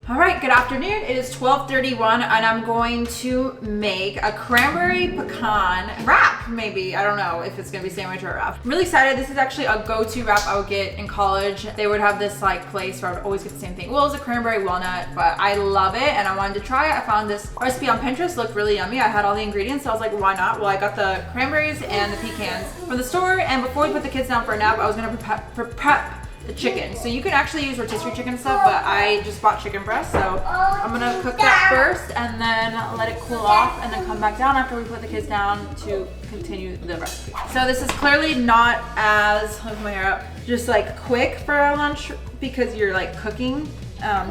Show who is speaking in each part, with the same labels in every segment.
Speaker 1: All right, good afternoon. It is 12:31 and I'm going to make a cranberry pecan wrap, maybe. I don't know if it's gonna be sandwich or wrap. I'm really excited. This is actually a go-to wrap I would get in college. They would have this like place where I would always get the same thing. Well, it was a cranberry walnut, but I love it and I wanted to try it. I found this recipe on Pinterest, looked really yummy. I had all the ingredients, so I was like, why not? Well, I got the cranberries and the pecans from the store, and before we put the kids down for a nap, I was gonna prep the chicken. So you can actually use rotisserie chicken and stuff, but I just bought chicken breast, so I'm gonna cook that first and then let it cool off and then come back down after we put the kids down to continue the recipe. So this is clearly not as, look my hair up, just like quick for a lunch because you're like cooking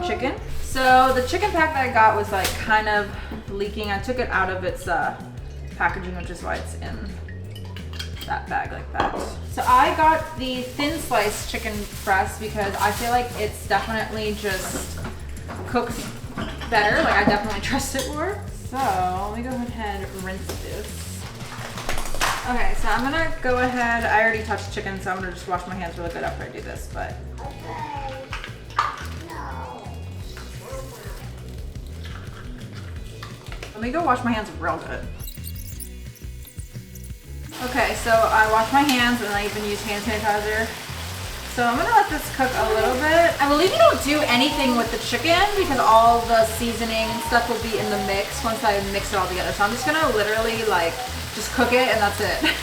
Speaker 1: chicken. So the chicken pack that I got was like kind of leaking. I took it out of its packaging, which is why it's in that bag like that. So I got the thin sliced chicken breast because I feel like it's definitely just cooks better. Like I definitely trust it more. So let me go ahead and rinse this. Okay, so I'm gonna go ahead. I already touched chicken, so I'm gonna just wash my hands really good after I do this, but. Let me go wash my hands real good. Okay, so I washed my hands and I even used hand sanitizer. So I'm gonna let this cook a little bit. I believe you don't do anything with the chicken because all the seasoning and stuff will be in the mix once I mix it all together. So I'm just gonna literally like, just cook it and that's it.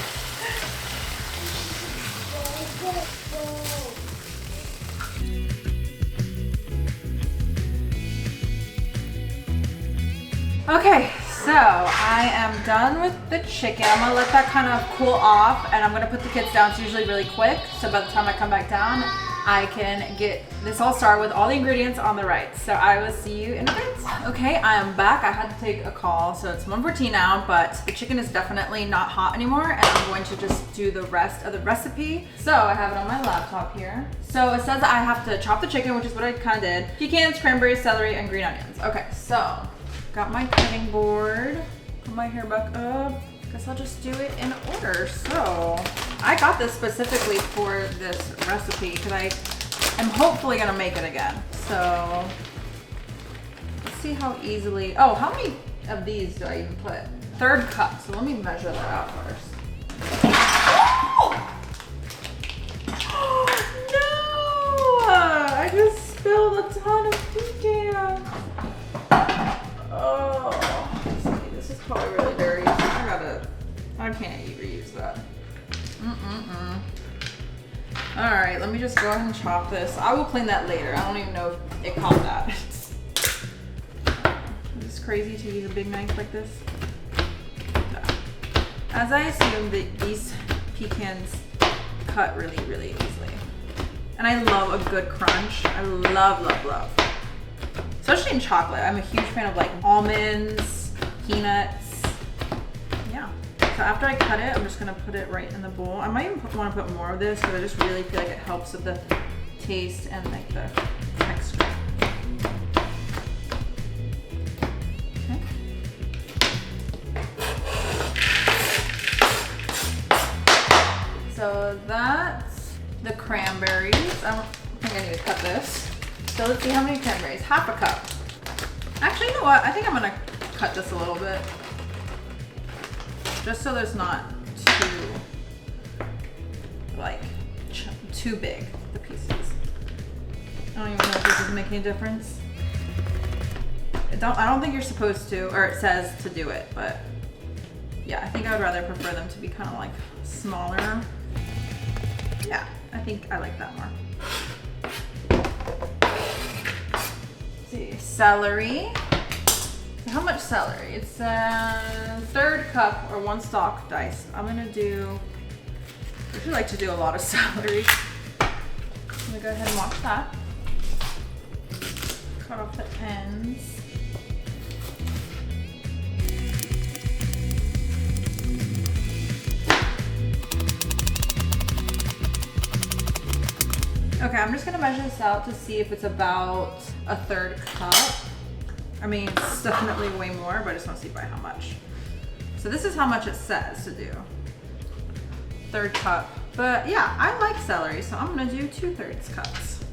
Speaker 1: Okay, so I am done with the chicken. I'm gonna let that kind of cool off and I'm gonna put the kids down. It's usually really quick, so by the time I come back down, I can get this all started with all the ingredients on the right. So I will see you in a bit. Okay, I am back. I had to take a call, so it's 1:14 now, but the chicken is definitely not hot anymore and I'm going to just do the rest of the recipe. So I have it on my laptop here. So it says I have to chop the chicken, which is what I kind of did. Pecans, cranberries, celery, and green onions. Okay, so got my cutting board, put my hair back up. Guess I'll just do it in order. So I got this specifically for this recipe because I am hopefully gonna make it again. So let's see how easily, oh, how many of these do I even put? 1/3 cup, so let me measure that out first. No! I just spilled a ton of pecan. Oh, this is probably really dirty. I can't reuse that. All right, let me just go ahead and chop this. I will clean that later. I don't even know if it caught that. Is this crazy to use a big knife like this? As I assume that these pecans cut really, really easily. And I love a good crunch. I love, love, love. Especially in chocolate. I'm a huge fan of like almonds, peanuts. Yeah. So after I cut it, I'm just gonna put it right in the bowl. I might even want to put more of this because I just really feel like it helps with the taste and like the texture. Okay. So that's the cranberries. I don't think I need to cut this. So let's see how many cranberries. 1/2 cup. Actually, you know what? I think I'm gonna cut this a little bit. Just so there's not too big, the pieces. I don't even know if this is making a difference. I don't think you're supposed to, or it says to do it, but yeah, I think I would rather prefer them to be kind of like smaller. Yeah, I think I like that more. Celery. How much celery? It's a 1/3 cup or 1 stalk diced. I'm gonna do, I usually like to do a lot of celery. I'm gonna go ahead and wash that. Cut off the ends. Okay, I'm just gonna measure this out to see if it's about a 1/3 cup. I mean, it's definitely way more, but I just want to see by how much. So this is how much it says to do. 1/3 cup. But yeah, I like celery, so I'm gonna do 2/3 cups.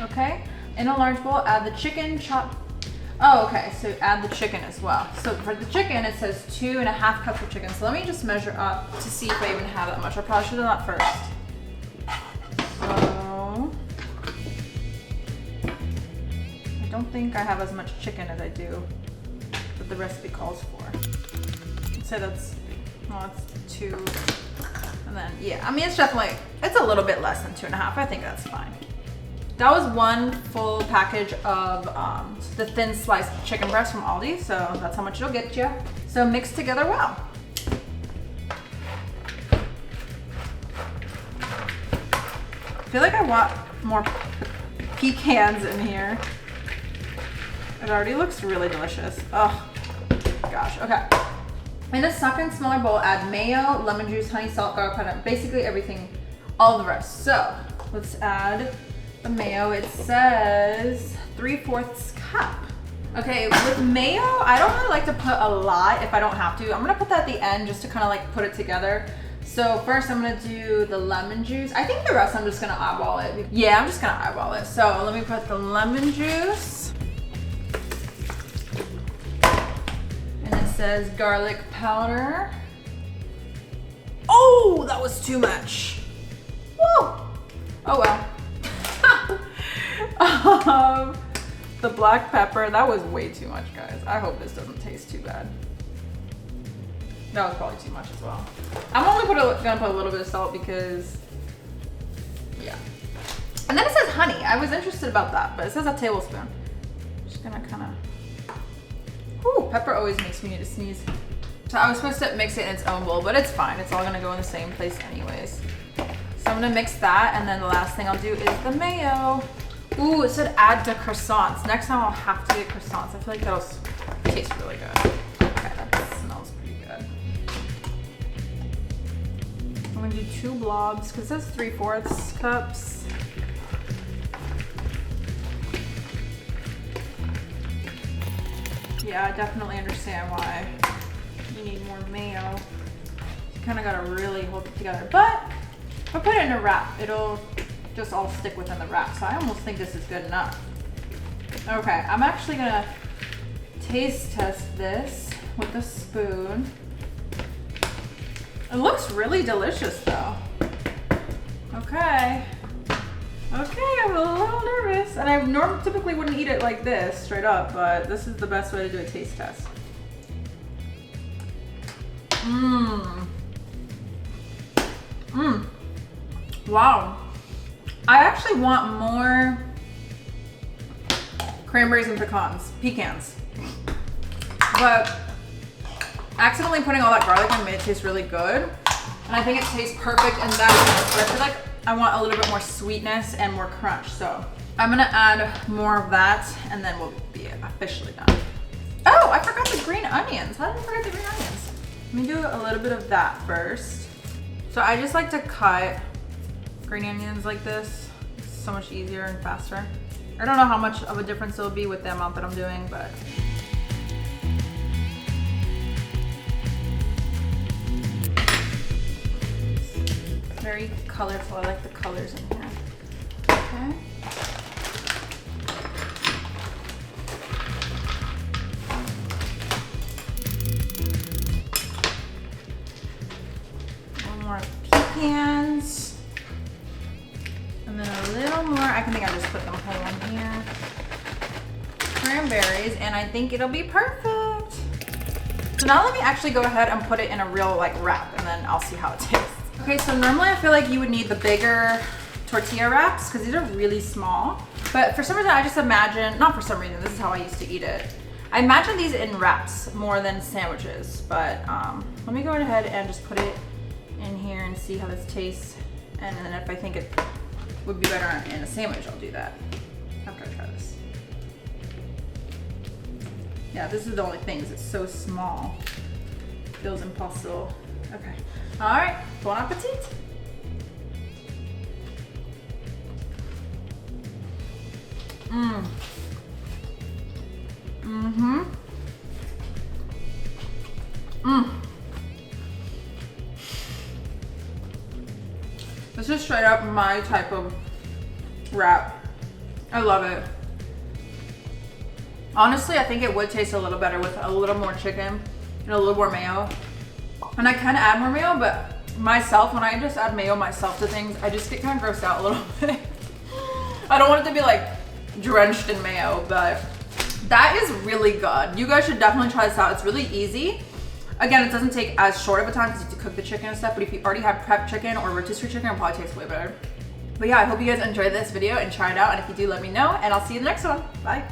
Speaker 1: Okay, in a large bowl, add the chicken chopped. Oh, okay, so add the chicken as well. So for the chicken, it says 2.5 cups of chicken. So let me just measure up to see if I even have that much. I probably should have done that first. So, I don't think I have as much chicken as I do that the recipe calls for. I'd say that's, well, it's 2. And then, yeah, I mean, it's definitely, it's a little bit less than 2.5. I think that's fine. That was 1 full package of the thin sliced chicken breast from Aldi, so that's how much it'll get you. So mix together well. I feel like I want more pecans in here. It already looks really delicious. Oh, gosh, okay. In a second smaller bowl, add mayo, lemon juice, honey, salt, garlic powder, basically everything, all the rest. So let's add the mayo. It says 3/4 cup. Okay, with mayo, I don't really like to put a lot if I don't have to. I'm gonna put that at the end just to kind of like put it together. So first I'm gonna do the lemon juice. I think the rest I'm just gonna eyeball it. Yeah, I'm just gonna eyeball it. So let me put the lemon juice. And it says garlic powder. Oh, that was too much. Woo! Oh well. The black pepper, that was way too much, guys. I hope this doesn't taste too bad. That was probably too much as well. I'm only gonna put a little bit of salt because, yeah. And then it says honey. I was interested about that, but it says a tablespoon. Just gonna kind of, whew, pepper always makes me need to sneeze. So I was supposed to mix it in its own bowl, but it's fine. It's all gonna go in the same place anyways. So I'm gonna mix that, and then the last thing I'll do is the mayo. Ooh, it said add to croissants. Next time I'll have to get croissants. I feel like that'll taste really good. Okay, that smells pretty good. I'm gonna do 2 blobs, because it says 3/4 cups. Yeah, I definitely understand why you need more mayo. You kind of gotta really hold it together. But if I put it in a wrap, it'll just all stick within the wrap. So I almost think this is good enough. Okay, I'm actually gonna taste test this with a spoon. It looks really delicious though. Okay. Okay, I'm a little nervous. And I typically wouldn't eat it like this, straight up, but this is the best way to do a taste test. Mmm. Mmm. Wow. I actually want more cranberries and pecans. But accidentally putting all that garlic in made it taste really good. And I think it tastes perfect in that. But I feel like I want a little bit more sweetness and more crunch. So I'm gonna add more of that and then we'll be officially done. Oh, I forgot the green onions. How did I forget the green onions? Let me do a little bit of that first. So I just like to cut green onions like this. It's so much easier and faster. I don't know how much of a difference it'll be with the amount that I'm doing, but. It's very colorful. I like the colors in here. Okay. More pecans, and then a little more. I think I just put them whole in here. Cranberries, and I think it'll be perfect. So now let me actually go ahead and put it in a real like wrap, and then I'll see how it tastes. Okay, so normally I feel like you would need the bigger tortilla wraps because these are really small. But for some reason, I just imagine, not for some reason, this is how I used to eat it. I imagine these in wraps more than sandwiches. But let me go ahead and just put it in here and see how this tastes, and then if I think it would be better in a sandwich, I'll do that after I try this. Yeah, this is the only thing, is it's so small. It feels impossible. Okay. All right, bon appetit. Mmm. Mm-hmm. Mmm. This is straight up my type of wrap. I love it. Honestly, I think it would taste a little better with a little more chicken and a little more mayo. And I can add more mayo, but myself, when I just add mayo myself to things, I just get kind of grossed out a little bit. I don't want it to be like drenched in mayo, but that is really good. You guys should definitely try this out. It's really easy. Again, it doesn't take as short of a time because you have to cook the chicken and stuff, but if you already have prepped chicken or rotisserie chicken, it probably tastes way better. But yeah, I hope you guys enjoyed this video and try it out. And if you do, let me know, and I'll see you in the next one. Bye.